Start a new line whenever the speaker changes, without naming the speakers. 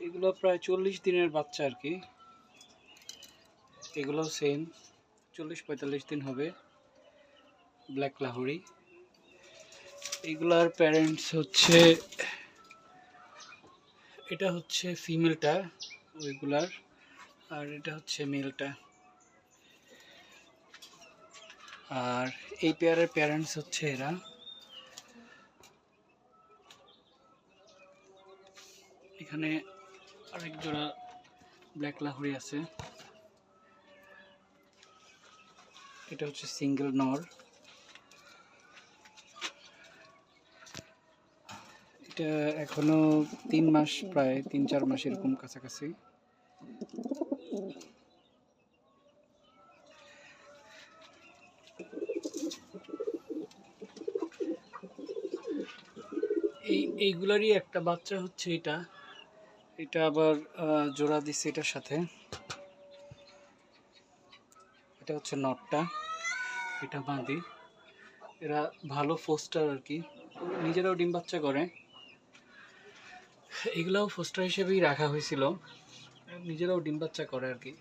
এগুলো প্রায় 40 দিনের বাচ্চা আর কি। এগুলো সেম 40-45 দিন হবে, ব্ল্যাক লাহোরি। এগুলার প্যারেন্টস হচ্ছে, এটা হচ্ছে ফিমেলটা ওইগুলার, আর এটা হচ্ছে মেলটা। আর এই পেয়ারের প্যারেন্টস হচ্ছে এরা। এখানে আরেক জোড়া ব্ল্যাক লাহোরি আছে। এটা হচ্ছে সিঙ্গেল নর। এটা এখনো 3 মাস, প্রায় 3-4 মাস এরকম কাছাকাছি। এইগুলারই একটা বাচ্চা হচ্ছে এটা। এটা আবার জোড়া দিচ্ছে এটার সাথে। এটা হচ্ছে নটটা, এটা বাঁধি। এরা ভালো ফোস্টার আর কি, নিজেরাও ডিম বাচ্চা করে। এগুলাও ফোস্টার হিসেবেই রাখা হয়েছিল, নিজেরাও ডিম বাচ্চা করে আর কি।